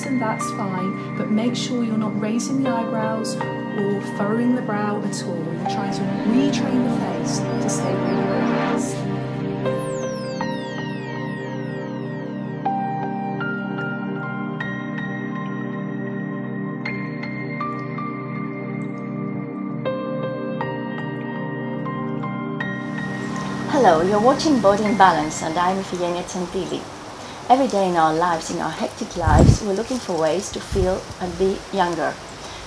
listen, that's fine, but make sure you're not raising the eyebrows or furrowing the brow at all. You're trying to retrain the face to stay where it is. Hello, you're watching Body in Balance and I'm Iphigenia Tsandili. Every day in our lives, in our hectic lives, we're looking for ways to feel and be younger.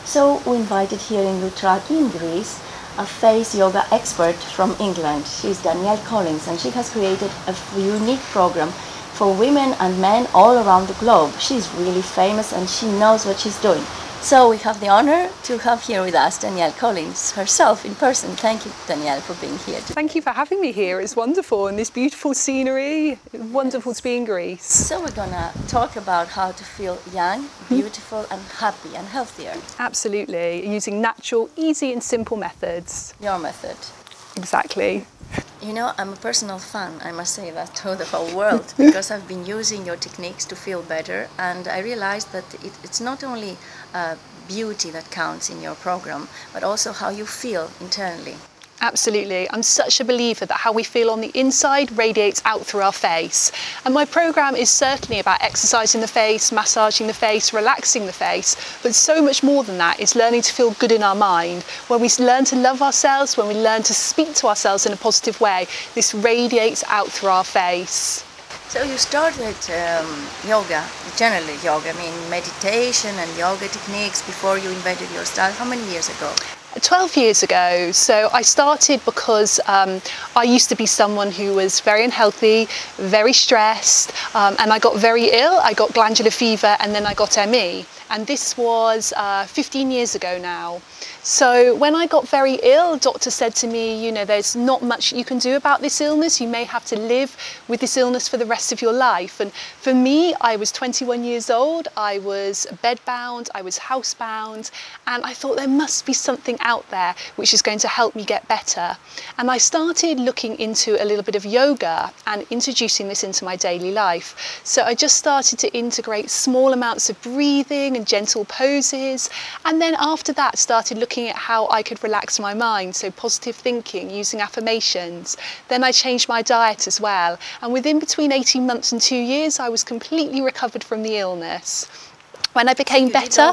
So we invited here in Loutraki in Greece a face yoga expert from England. She's Danielle Collins and she has created a unique program for women and men all around the globe. She's really famous and she knows what she's doing. So we have the honor to have here with us Danielle Collins herself in person. Thank you, Danielle, for being here today. Thank you for having me here. It's wonderful, and this beautiful scenery. It's wonderful to be in Greece. So we're gonna talk about how to feel young, beautiful and happy and healthier. Absolutely, using natural, easy and simple methods. Your method. Exactly. You know, I'm a personal fan, I must say that to the whole world, because I've been using your techniques to feel better, and I realized that it's not only beauty that counts in your program, but also how you feel internally. Absolutely. I'm such a believer that how we feel on the inside radiates out through our face. And my program is certainly about exercising the face, massaging the face, relaxing the face, but so much more than that is learning to feel good in our mind. When we learn to love ourselves, when we learn to speak to ourselves in a positive way, this radiates out through our face. So you started yoga, generally yoga, I mean meditation and yoga techniques before you invented your style. How many years ago? 12 years ago. So I started because I used to be someone who was very unhealthy, very stressed, and I got very ill. I got glandular fever and then I got ME. And this was 15 years ago now. So when I got very ill, the doctor said to me, you know, there's not much you can do about this illness. You may have to live with this illness for the rest of your life. And for me, I was 21 years old. I was bedbound, I was housebound, and I thought there must be something out there which is going to help me get better. And I started looking into a little bit of yoga and introducing this into my daily life. So I just started to integrate small amounts of breathing and gentle poses, and then after that started looking at how I could relax my mind, so positive thinking, using affirmations. Then I changed my diet as well, and within between 18 months and 2 years I was completely recovered from the illness. When I became better,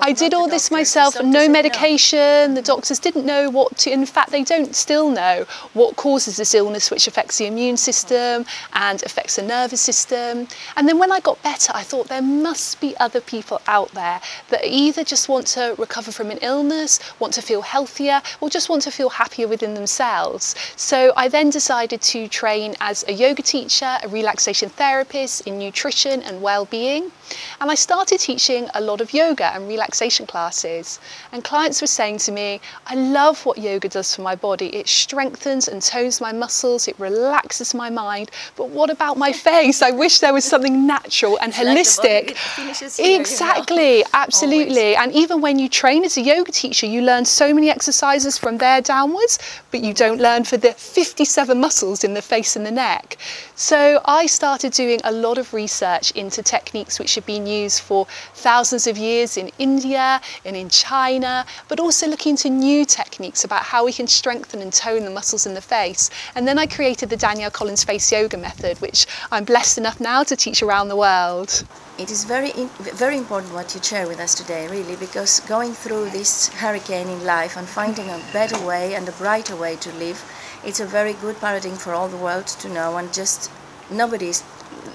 I did all this myself, no medication. The doctors didn't know what to, in fact they don't still know what causes this illness, which affects the immune system and affects the nervous system. And then when I got better, I thought there must be other people out there that either just want to recover from an illness, want to feel healthier, or just want to feel happier within themselves. So I then decided to train as a yoga teacher, a relaxation therapist in nutrition and well-being. And I started teaching a lot of yoga and relaxation classes, and clients were saying to me, I love what yoga does for my body. It strengthens and tones my muscles, it relaxes my mind, but what about my face? I wish there was something natural and holistic. Exactly, you know? Absolutely. Always. And even when you train as a yoga teacher, you learn so many exercises from there downwards, but you don't learn for the 57 muscles in the face and the neck. So I started doing a lot of research into techniques which have been used for thousands of years in India and in China, but also looking into new techniques about how we can strengthen and tone the muscles in the face. And then I created the Danielle Collins face yoga method, which I'm blessed enough now to teach around the world. It is very important what you share with us today, really, because going through this hurricane in life and finding a better way and a brighter way to live, it's a very good paradigm for all the world to know, and just nobody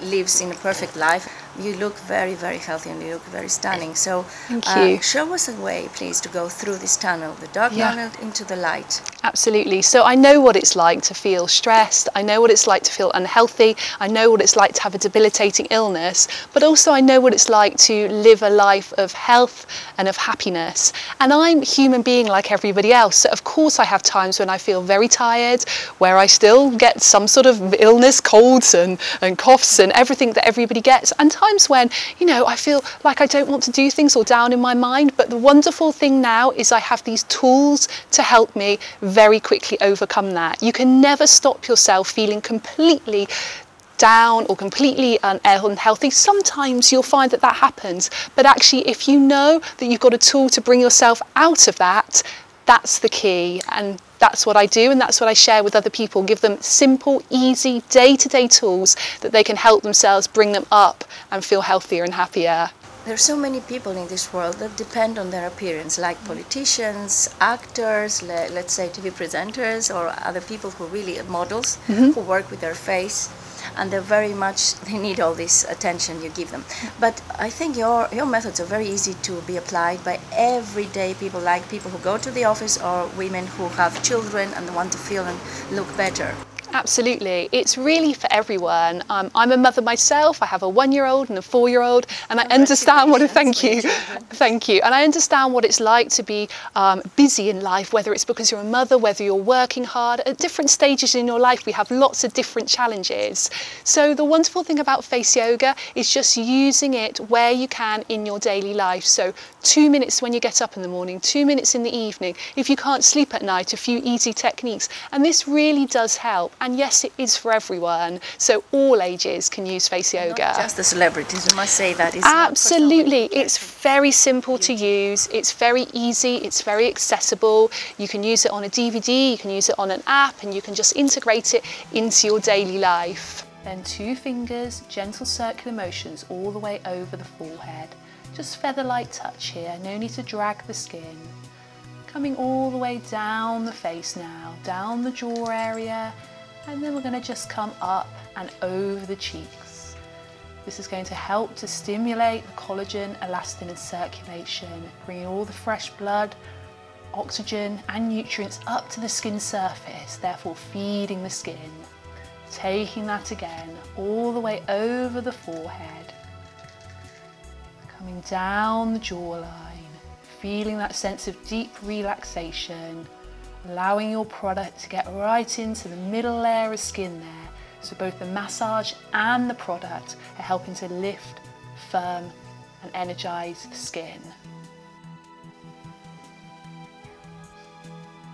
lives in a perfect life. You look very, very healthy and you look very stunning. So thank you. Show us a way, please, to go through this tunnel, the dark tunnel into the light. Absolutely. So I know what it's like to feel stressed. I know what it's like to feel unhealthy. I know what it's like to have a debilitating illness, but also I know what it's like to live a life of health and of happiness. And I'm a human being like everybody else. So of course I have times when I feel very tired, where I still get some sort of illness, colds and coughs and everything that everybody gets. And times when, you know, I feel like I don't want to do things or down in my mind, but the wonderful thing now is I have these tools to help me very quickly overcome that. You can never stop yourself feeling completely down or completely unhealthy. Sometimes you'll find that that happens, but actually if you know that you've got a tool to bring yourself out of that, that's the key. And that's what I do, and that's what I share with other people. Give them simple, easy, day-to-day tools that they can help themselves bring them up and feel healthier and happier. There are so many people in this world that depend on their appearance, like politicians, actors, let's say TV presenters, or other people who really models, who work with their face, and they need all this attention you give them. But I think your methods are very easy to be applied by everyday people, like people who go to the office or women who have children and want to feel and look better. Absolutely, it's really for everyone. I'm a mother myself. I have a 1-year-old and a 4-year-old, and I understand what. Thank you. And I understand what it's like to be busy in life, whether it's because you're a mother, whether you're working hard. At different stages in your life, we have lots of different challenges. So the wonderful thing about face yoga is just using it where you can in your daily life. So 2 minutes when you get up in the morning, 2 minutes in the evening. If you can't sleep at night, a few easy techniques, and this really does help. And yes, it is for everyone, so all ages can use face yoga. Not just the celebrities, we must say that. It's absolutely, it's very simple to use, it's very easy, it's very accessible. You can use it on a DVD, you can use it on an app, and you can just integrate it into your daily life. Then 2 fingers, gentle circular motions all the way over the forehead. Just feather-light touch here, no need to drag the skin. Coming all the way down the face now, down the jaw area, and then we're going to just come up and over the cheeks. This is going to help to stimulate the collagen, elastin and circulation, bringing all the fresh blood, oxygen and nutrients up to the skin surface, therefore feeding the skin. Taking that again all the way over the forehead, coming down the jawline, feeling that sense of deep relaxation, allowing your product to get right into the middle layer of skin there. So both the massage and the product are helping to lift, firm and energize the skin.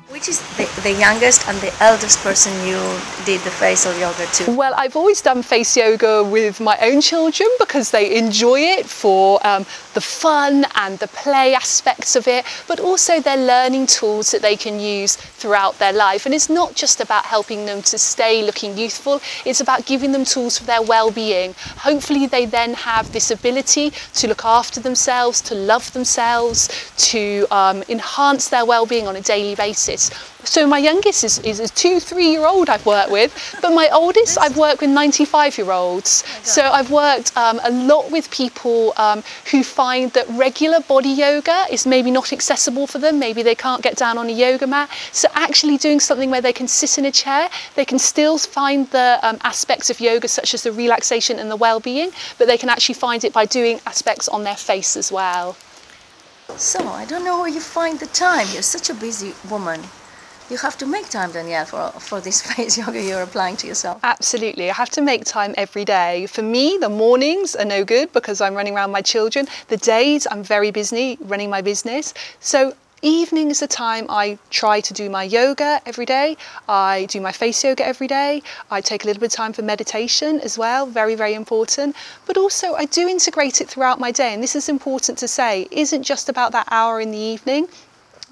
Which is the youngest and the eldest person you did the facial yoga to? Well, I've always done face yoga with my own children because they enjoy it for the fun and the play aspects of it, but also they're learning tools that they can use throughout their life. And it's not just about helping them to stay looking youthful, it's about giving them tools for their well-being. Hopefully they then have this ability to look after themselves, to love themselves, to enhance their well-being on a daily basis. So my youngest is a 2-3-year-old I've worked with, but my oldest I've worked with 95-year-olds. So I've worked a lot with people who find that regular body yoga is maybe not accessible for them. Maybe they can't get down on a yoga mat. So actually doing something where they can sit in a chair, they can still find the aspects of yoga such as the relaxation and the well-being, but they can actually find it by doing aspects on their face as well. So, I don't know where you find the time. You're such a busy woman. You have to make time, Danielle, for this face yoga you're applying to yourself. Absolutely. I have to make time every day. For me, the mornings are no good because I'm running around my children. The days, I'm very busy running my business. So evening is the time I try to do my yoga every day. I do my face yoga every day. I take a little bit of time for meditation as well, very, very important. But also I do integrate it throughout my day. And this is important to say, it isn't just about that hour in the evening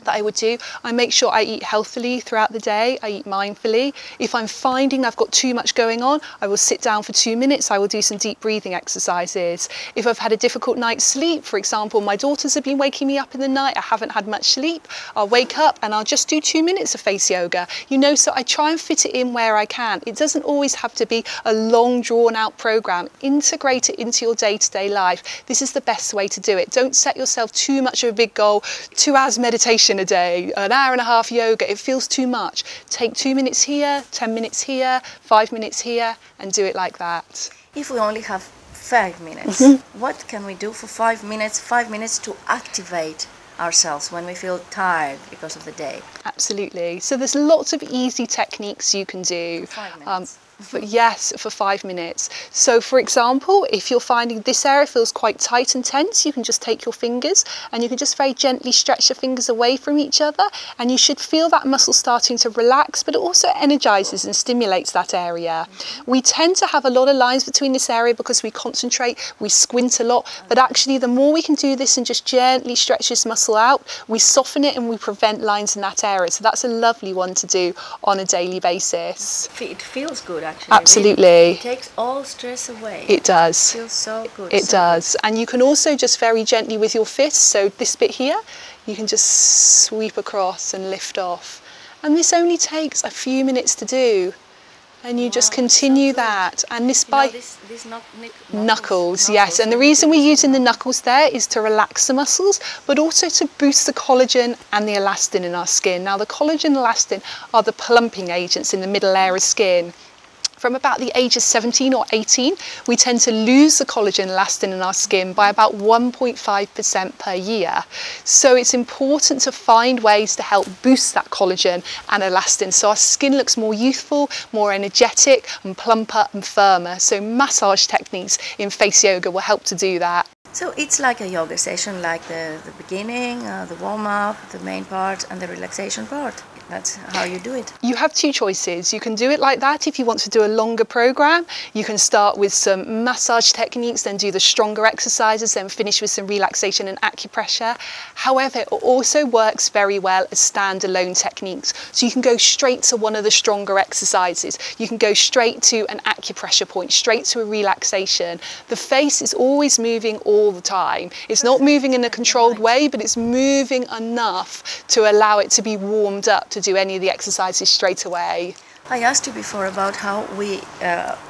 that I would do. I make sure I eat healthily throughout the day. I eat mindfully. If I'm finding I've got too much going on, I will sit down for 2 minutes. I will do some deep breathing exercises. If I've had a difficult night's sleep, for example, my daughters have been waking me up in the night, I haven't had much sleep, I'll wake up and I'll just do 2 minutes of face yoga. You know, so I try and fit it in where I can. It doesn't always have to be a long drawn out program. Integrate it into your day-to-day life. This is the best way to do it. Don't set yourself too much of a big goal. 2 hours meditation a day, an hour and a half yoga, it feels too much. Take 2 minutes here, 10 minutes here, 5 minutes here, and do it like that. If we only have 5 minutes, what can we do for 5 minutes? 5 minutes to activate ourselves when we feel tired because of the day. Absolutely. So there's lots of easy techniques you can do. 5 minutes. For 5 minutes. So for example, if you're finding this area feels quite tight and tense, you can just take your fingers and you can just very gently stretch your fingers away from each other, and you should feel that muscle starting to relax, but it also energizes and stimulates that area. We tend to have a lot of lines between this area because we concentrate, we squint a lot, but actually the more we can do this and just gently stretch this muscle out, we soften it and we prevent lines in that area. So that's a lovely one to do on a daily basis. It feels good, actually. Absolutely. Really. It takes all stress away. It does. It feels so good. It does. And you can also just very gently with your fists, so this bit here, you can just sweep across and lift off. And this only takes a few minutes to do. And you just continue that. And this these knuckles, yes. And the reason we're using the knuckles there is to relax the muscles, but also to boost the collagen and the elastin in our skin. Now the collagen and elastin are the plumping agents in the middle layer of skin. From about the age of 17 or 18, we tend to lose the collagen and elastin in our skin by about 1.5% per year. So it's important to find ways to help boost that collagen and elastin so our skin looks more youthful, more energetic and plumper and firmer. So massage techniques in face yoga will help to do that. So it's like a yoga session, like the beginning, the warm-up, the main part and the relaxation part. That's how you do it. You have two choices. You can do it like that if you want to do a longer program. You can start with some massage techniques, then do the stronger exercises, then finish with some relaxation and acupressure. However, it also works very well as standalone techniques. So you can go straight to one of the stronger exercises. You can go straight to an acupressure point, straight to a relaxation. The face is always moving all the time. It's not moving in a controlled way, but it's moving enough to allow it to be warmed up to do any of the exercises straight away. I asked you before about how we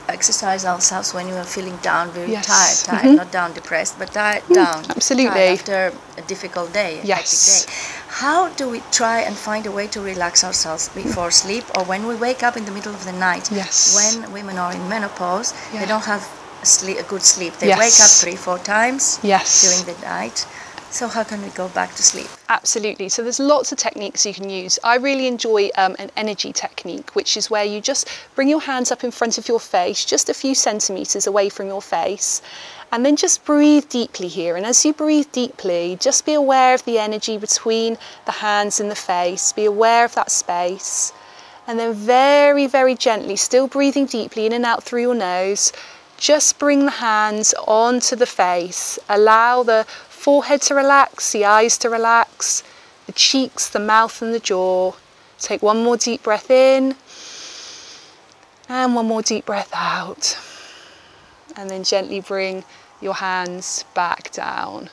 exercise ourselves when you are feeling down, very tired, not down depressed, but down. Absolutely. Tired after a difficult day, a yes. hectic day. How do we try and find a way to relax ourselves before sleep or when we wake up in the middle of the night? Yes. When women are in menopause, they don't have a good sleep. They yes. wake up 3-4 times yes. during the night. So how can we go back to sleep? Absolutely. So there's lots of techniques you can use. I really enjoy an energy technique, which is where you just bring your hands up in front of your face, just a few centimetres away from your face, and then just breathe deeply here. And as you breathe deeply, just be aware of the energy between the hands and the face. Be aware of that space. And then very, very gently, still breathing deeply in and out through your nose, just bring the hands onto the face. Allow the forehead to relax, the eyes to relax, the cheeks, the mouth and the jaw. Take one more deep breath in and one more deep breath out. And then gently bring your hands back down.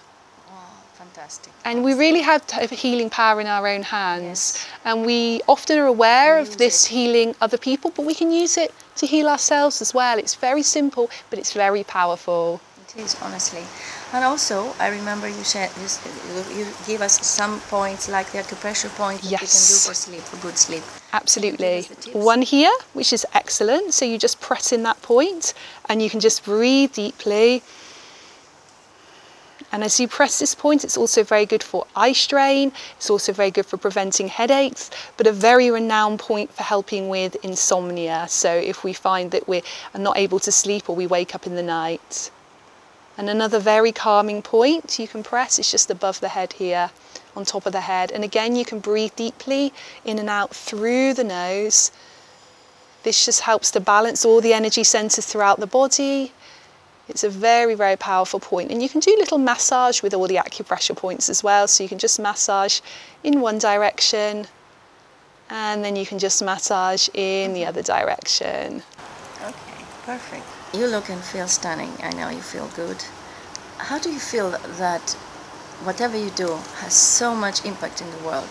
Oh, fantastic. And we really have healing power in our own hands. Yes. And we often are aware of this healing other people, but we can use it to heal ourselves as well. It's very simple, but it's very powerful. It is, honestly. And also, I remember you said you give us some points, like the acupressure point that yes. we can do for sleep, for good sleep. Absolutely. One here, which is excellent. So you just press in that point and you can just breathe deeply. And as you press this point, it's also very good for eye strain. It's also very good for preventing headaches, but a very renowned point for helping with insomnia. So if we find that we're not able to sleep or we wake up in the night. And another very calming point you can press is just above the head here, on top of the head. And again, you can breathe deeply in and out through the nose. This just helps to balance all the energy centers throughout the body. It's a very, very powerful point. And you can do a little massage with all the acupressure points as well. So you can just massage in one direction and then you can just massage in the other direction. Okay, perfect. You look and feel stunning. I know you feel good. How do you feel that whatever you do has so much impact in the world?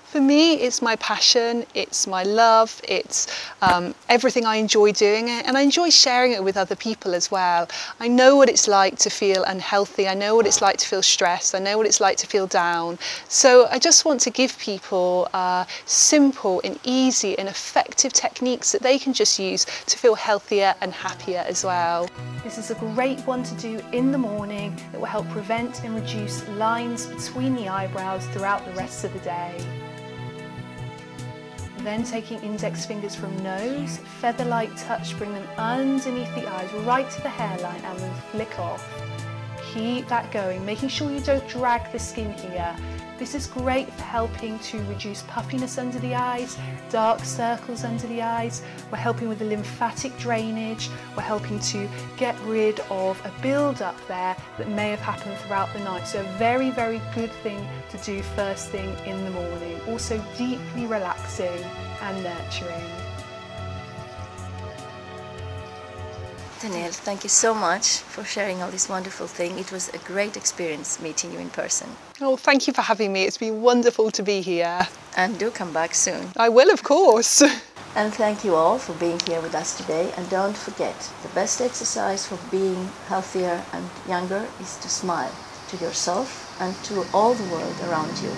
For me, it's my passion, it's my love, it's everything I enjoy doing it, and I enjoy sharing it with other people as well. I know what it's like to feel unhealthy, I know what it's like to feel stressed, I know what it's like to feel down. So I just want to give people simple and easy and effective techniques that they can just use to feel healthier and happier as well. This is a great one to do in the morning that will help prevent and reduce lines between the eyebrows throughout the rest of the day. Then taking index fingers from nose, feather-like touch, bring them underneath the eyes, right to the hairline, and then flick off. Keep that going, making sure you don't drag the skin here. This is great for helping to reduce puffiness under the eyes, dark circles under the eyes. We're helping with the lymphatic drainage. We're helping to get rid of a build-up there that may have happened throughout the night. So a very, very good thing to do first thing in the morning. Also deeply relaxing and nurturing. Danielle, thank you so much for sharing all this wonderful thing. It was a great experience meeting you in person. Oh, thank you for having me. It's been wonderful to be here. And do come back soon. I will, of course. And thank you all for being here with us today. And don't forget, the best exercise for being healthier and younger is to smile to yourself and to all the world around you.